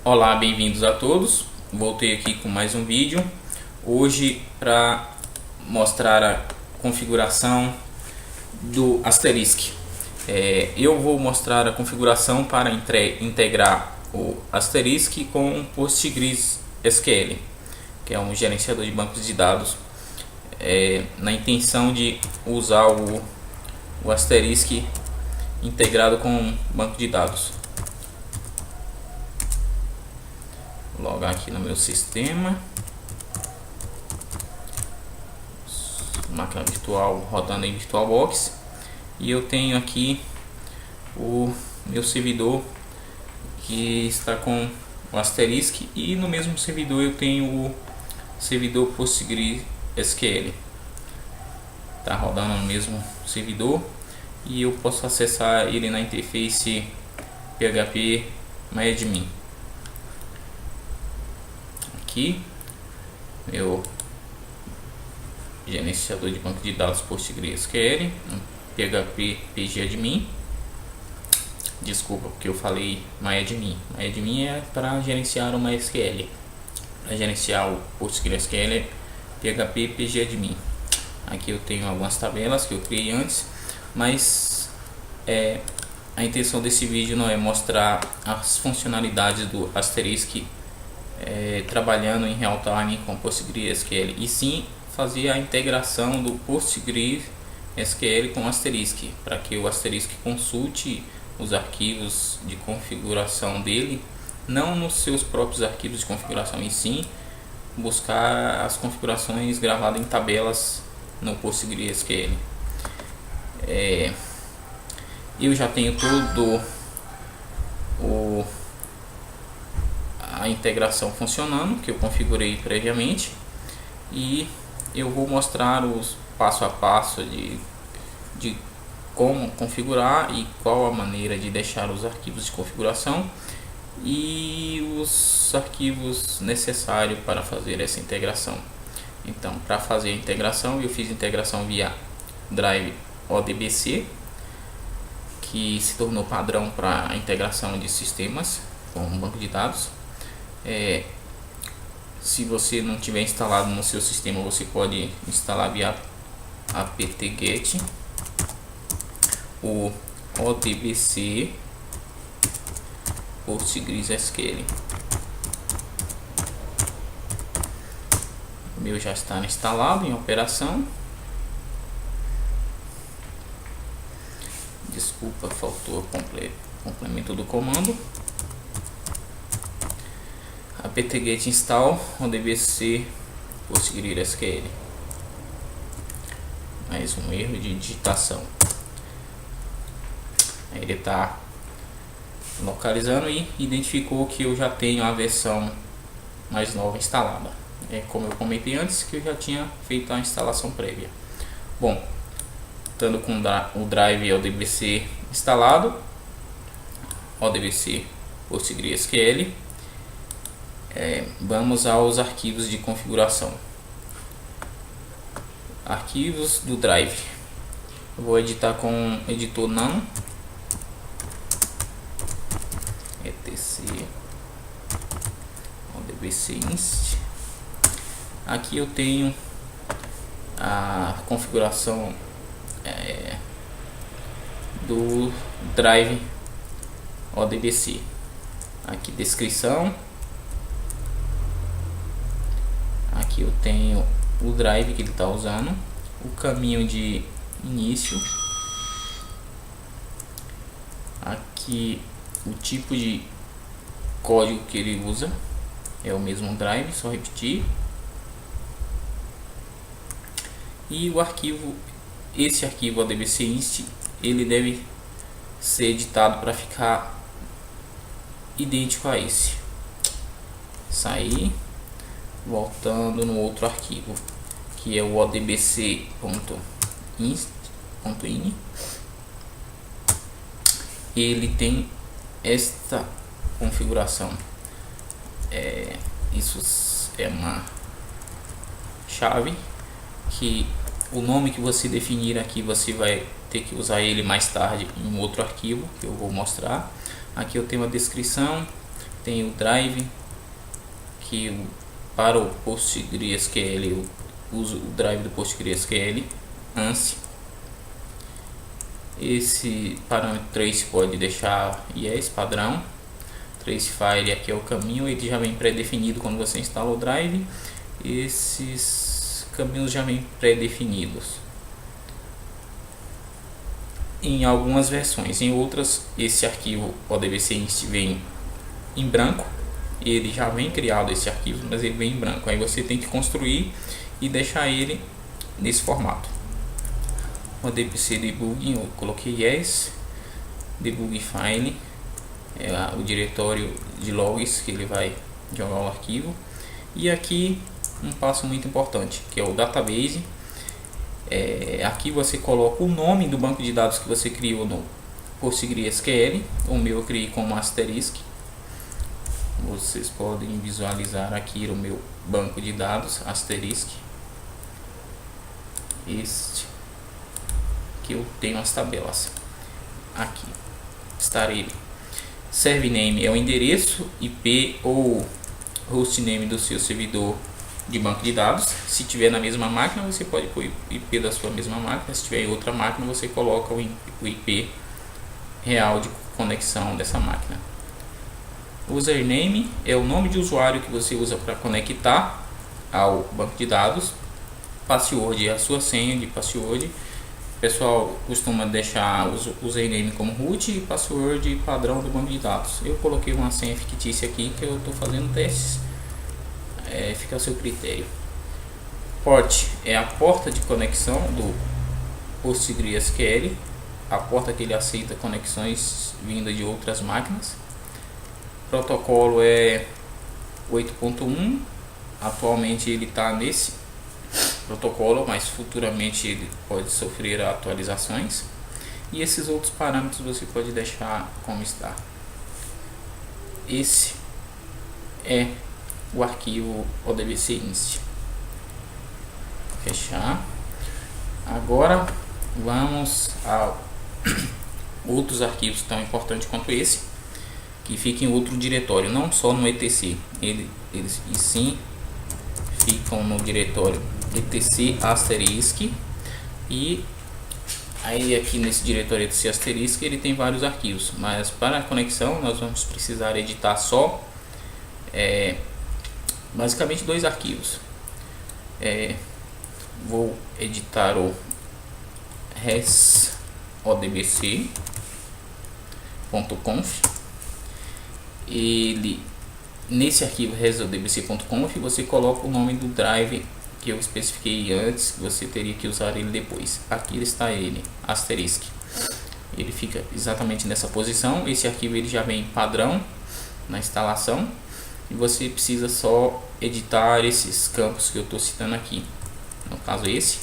Olá, bem-vindos a todos. Voltei aqui com mais um vídeo. Hoje para mostrar a configuração do Asterisk. Eu vou mostrar a configuração para integrar o Asterisk com o PostgreSQL, que é um gerenciador de bancos de dados, na intenção de usar o Asterisk integrado com um banco de dados. Vou logar aqui no meu sistema, máquina virtual rodando em VirtualBox, e eu tenho aqui o meu servidor que está com o Asterisk, e no mesmo servidor eu tenho o servidor PostgreSQL, está rodando no mesmo servidor, e eu posso acessar ele na interface PHP MyAdmin. Aqui meu gerenciador de banco de dados PostgreSQL, PHP pgadmin. Desculpa porque eu falei MyAdmin. MyAdmin é para gerenciar o MySQL. Para gerenciar o PostgreSQL, PHP pgadmin. Aqui eu tenho algumas tabelas que eu criei antes, mas a intenção desse vídeo não é mostrar as funcionalidades do Asterisk trabalhando em real time com PostgreSQL, e sim fazer a integração do PostgreSQL com o Asterisk, para que o Asterisk consulte os arquivos de configuração dele, não nos seus próprios arquivos de configuração, e sim buscar as configurações gravadas em tabelas no PostgreSQL. Eu já tenho todo a integração funcionando, que eu configurei previamente, e eu vou mostrar os passo a passo de como configurar e qual a maneira de deixar os arquivos de configuração e os arquivos necessários para fazer essa integração. Então, para fazer a integração, eu fiz integração via Drive ODBC, que se tornou padrão para a integração de sistemas com um banco de dados. Se você não tiver instalado no seu sistema, você pode instalar via apt-get o ODBC PostgreSQL. O meu já está instalado em operação. Desculpa, faltou o complemento do comando. apt-get install ODBC PostgreSQL. Mais um erro de digitação. Ele está localizando e identificou que eu já tenho a versão mais nova instalada. Como eu comentei antes, que eu já tinha feito a instalação prévia. Bom, estando com o Drive ODBC instalado, ODBC PostgreSQL, vamos aos arquivos de configuração. Arquivos do Drive. Eu vou editar com o editor num, etc ODBC inst. Aqui eu tenho a configuração do Drive ODBC. Aqui descrição. Aqui eu tenho o drive que ele está usando, o caminho de início, aqui o tipo de código que ele usa, é o mesmo drive, só repetir, e o arquivo, esse arquivo ODBC inst, ele deve ser editado para ficar idêntico a esse. Sair, voltando no outro arquivo, que é o odbc.inst.ini. Ele tem esta configuração. Isso é uma chave que o nome que você definir aqui, você vai ter que usar ele mais tarde em outro arquivo que eu vou mostrar. Aqui eu tenho a descrição, Tem o drive, que para o PostgreSQL eu uso o drive do PostgreSQL, ANSI. Esse parâmetro trace pode deixar yes, padrão. Tracefile aqui é o caminho, ele já vem pré-definido quando você instala o drive. Esses caminhos já vêm pré-definidos em algumas versões. Em outras, esse arquivo ODBC inst vem em branco. Ele já vem criado esse arquivo, mas ele vem em branco. Aí você tem que construir e deixar ele nesse formato. ODBC debugging, eu coloquei yes. Debug file é o diretório de logs que ele vai jogar o arquivo. E aqui um passo muito importante, que é o database. Aqui você coloca o nome do banco de dados que você criou no PostgreSQL. O meu eu criei com asterisk. Vocês podem visualizar aqui o meu banco de dados asterisk. Este que eu tenho as tabelas. Aqui está ele. Serve name é o endereço IP ou hostname do seu servidor de banco de dados. Se tiver na mesma máquina, você pode pôr o IP da sua mesma máquina. Se tiver em outra máquina, você coloca o IP real de conexão dessa máquina. Username é o nome de usuário que você usa para conectar ao banco de dados. Password é a sua senha de password. O pessoal costuma deixar o username como root e password padrão do banco de dados. Eu coloquei uma senha fictícia aqui que eu estou fazendo testes. Fica a seu critério. Port é a porta de conexão do PostgreSQL, a porta que ele aceita conexões vindas de outras máquinas. Protocolo é 8.1. Atualmente ele está nesse protocolo, mas futuramente ele pode sofrer atualizações. E esses outros parâmetros você pode deixar como está. Esse é o arquivo ODBC inst. Fechar. Agora vamos a outros arquivos tão importantes quanto esse, que fica em outro diretório, não só no etc. Eles e sim ficam no diretório etc asterisk. E aí aqui nesse diretório etc asterisk ele tem vários arquivos, mas para a conexão nós vamos precisar editar só basicamente dois arquivos. Vou editar o resodbc.conf. Nesse arquivo resodbc.conf você coloca o nome do drive que eu especifiquei antes, que você teria que usar ele depois. Aqui está ele, asterisk. Ele fica exatamente nessa posição. Esse arquivo ele já vem padrão na instalação e você precisa só editar esses campos que eu estou citando aqui. No caso esse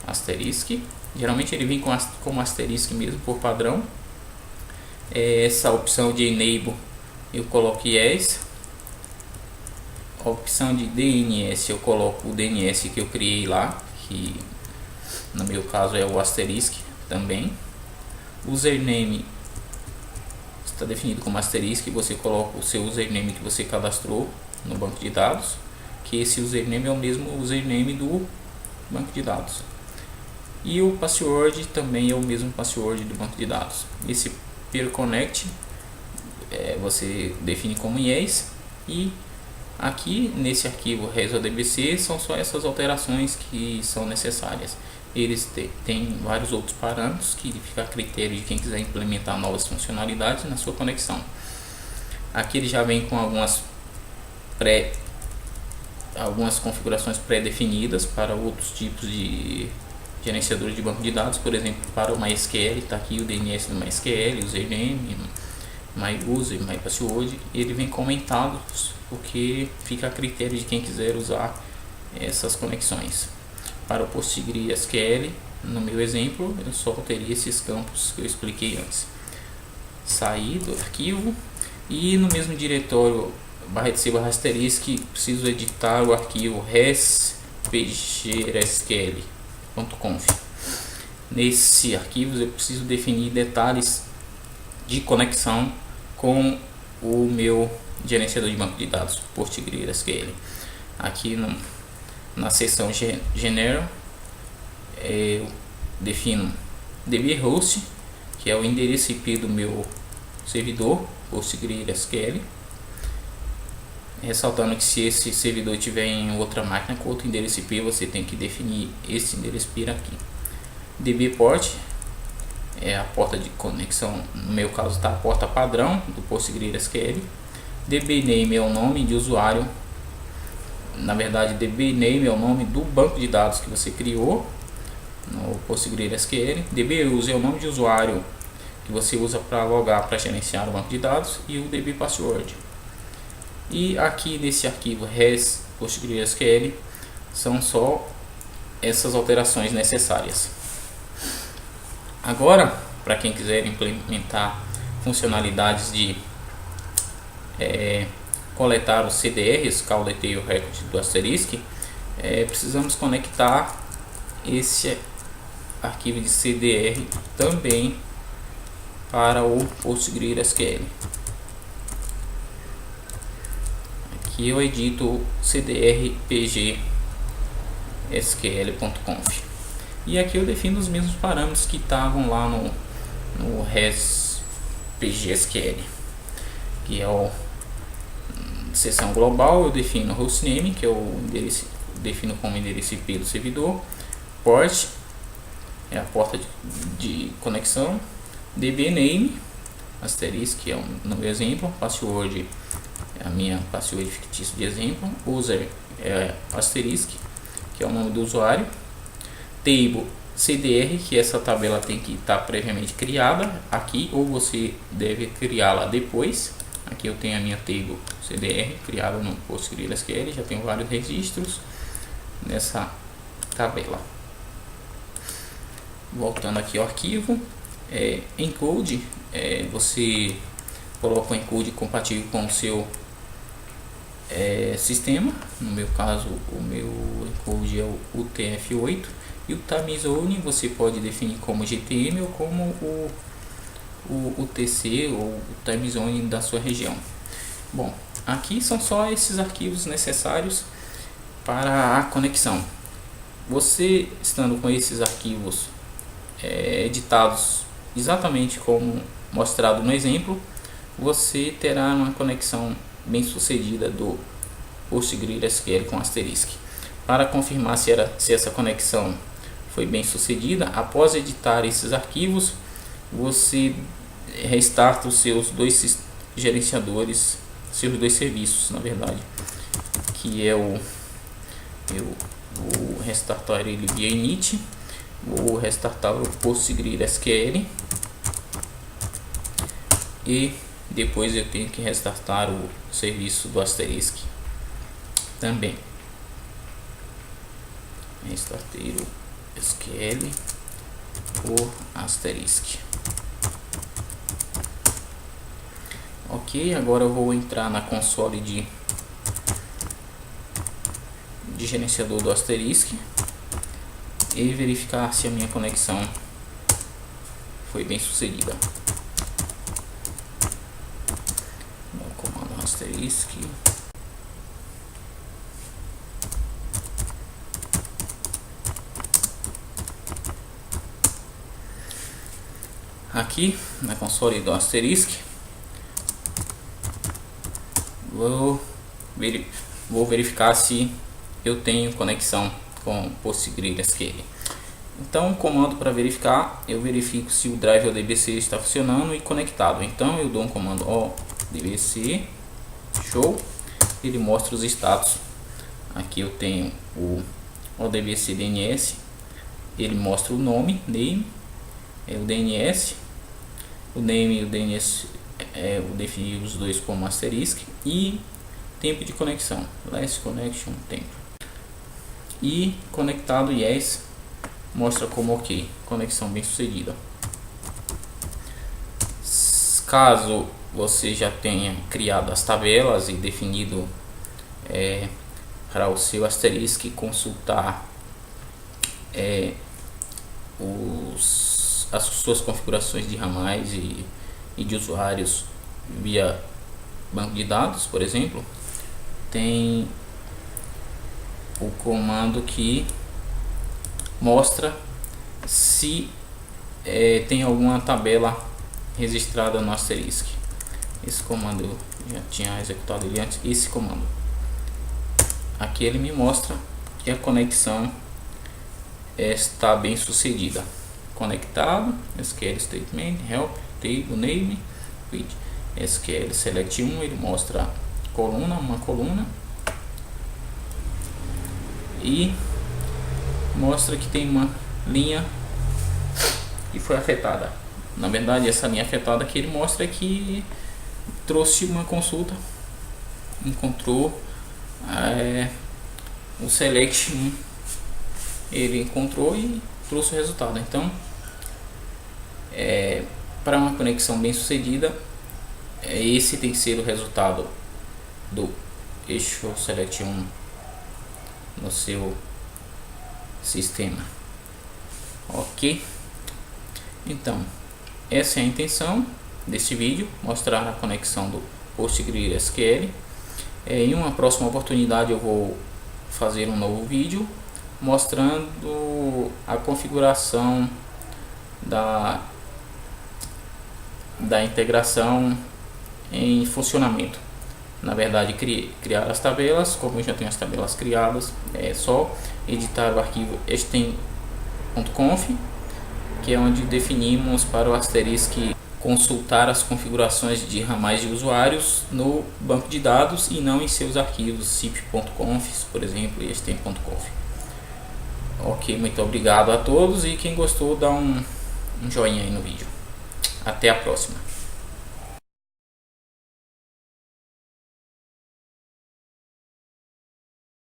asterisk, geralmente ele vem com asterisk mesmo por padrão. Essa opção de enable eu coloco yes. A opção de DNS eu coloco o DNS que eu criei lá, que no meu caso é o asterisk também. Username está definido como asterisk, você coloca o seu username que você cadastrou no banco de dados, que esse username é o mesmo username do banco de dados. E o password também é o mesmo password do banco de dados. Esse peer connect você define como yes. E aqui nesse arquivo resodbc são só essas alterações que são necessárias. Eles têm vários outros parâmetros que fica a critério de quem quiser implementar novas funcionalidades na sua conexão. Aqui ele já vem com algumas configurações pré-definidas para outros tipos de gerenciadores de banco de dados. Por exemplo, para o MySQL está aqui o DNS do MySQL, username, myuser, mypassword. Ele vem comentado porque fica a critério de quem quiser usar essas conexões. Para o PostgreSQL, no meu exemplo, eu só teria esses campos que eu expliquei antes. Sair do arquivo e no mesmo diretório /etc/asterisk preciso editar o arquivo respgrsql.conf. Nesse arquivo eu preciso definir detalhes de conexão com o meu gerenciador de banco de dados PostgreSQL. Aqui na seção General, eu defino dbHost, que é o endereço IP do meu servidor PostgreSQL, ressaltando que se esse servidor estiver em outra máquina com outro endereço IP, você tem que definir esse endereço IP aqui. dbPort é a porta de conexão, no meu caso está a porta padrão do PostgreSQL. dbName é o nome de usuário, na verdade dbName é o nome do banco de dados que você criou no PostgreSQL. dbUser é o nome de usuário que você usa para logar, para gerenciar o banco de dados, e o dbPassword. E aqui nesse arquivo res PostgreSQL são só essas alterações necessárias. Agora, para quem quiser implementar funcionalidades de coletar os CDRs, Call Detail Record do Asterisk, precisamos conectar esse arquivo de CDR também para o PostgreSQL. Aqui eu edito cdr pg sql.conf e aqui eu defino os mesmos parâmetros que estavam lá no res pgsql, que é o seção global. Eu defino hostname, que é o endereço, defino como endereço IP do servidor. Port é a porta de conexão. dbName asterisk, que é no exemplo. Password é a minha password fictícia de exemplo. User é asterisk, que é o nome do usuário. Table CDR, que essa tabela tem que estar previamente criada aqui, ou você deve criá-la depois. Aqui eu tenho a minha table CDR criada no PostgreSQL, já tenho vários registros nessa tabela. Voltando aqui ao arquivo, encode, você coloca um encode compatível com o seu sistema. No meu caso, o meu encode é o UTF-8, e o time zone você pode definir como GTM ou como o UTC ou o time zone da sua região. Bom, aqui são só esses arquivos necessários para a conexão. Você estando com esses arquivos editados exatamente como mostrado no exemplo, você terá uma conexão bem sucedida do PostgreSQL com Asterisk. Para confirmar se essa conexão foi bem sucedida, após editar esses arquivos, você restarta os seus dois gerenciadores, seus dois serviços, na verdade, que é eu vou restartar ele via init, vou restartar o PostgreSQL e depois eu tenho que restartar o serviço do Asterisk também. Restartei o SQL por Asterisk. Ok, agora eu vou entrar na console de gerenciador do Asterisk e verificar se a minha conexão foi bem sucedida. No comando Asterisk. Aqui na console do Asterisk, vou verificar se eu tenho conexão com PostgreSQL. Então, o comando para verificar, eu verifico se o drive ODBC está funcionando e conectado. Então, eu dou um comando ODBC show, ele mostra os status. Aqui eu tenho o ODBC DNS, ele mostra o nome, name, o DNS, o name e o DNS eu defini os dois como asterisk, e tempo de conexão, last connection tempo, e conectado yes, mostra como ok, conexão bem sucedida. Caso você já tenha criado as tabelas e definido para o seu asterisk consultar as suas configurações de ramais e de usuários via banco de dados, por exemplo, tem o comando que mostra se tem alguma tabela registrada no asterisk. Esse comando eu já tinha executado ele antes. Esse comando aqui ele me mostra que a conexão está bem sucedida. Conectado, SQL statement, help, table name, with SQL select 1, ele mostra uma coluna e mostra que tem uma linha que foi afetada. Na verdade, essa linha afetada que ele mostra é que trouxe uma consulta, encontrou o select 1, ele encontrou e trouxe o resultado. Então, para uma conexão bem sucedida, esse tem que ser o resultado do eixo select 1 no seu sistema. Ok? Então, essa é a intenção desse vídeo, mostrar a conexão do PostgreSQL. Em uma próxima oportunidade eu vou fazer um novo vídeo mostrando a configuração da integração em funcionamento. Na verdade, criar as tabelas. Como eu já tenho as tabelas criadas, é só editar o arquivo stem.conf, que é onde definimos para o asterisk consultar as configurações de ramais de usuários no banco de dados e não em seus arquivos zip.conf, por exemplo, e stem.conf. Ok, muito obrigado a todos, e quem gostou dá um joinha aí no vídeo. Até a próxima.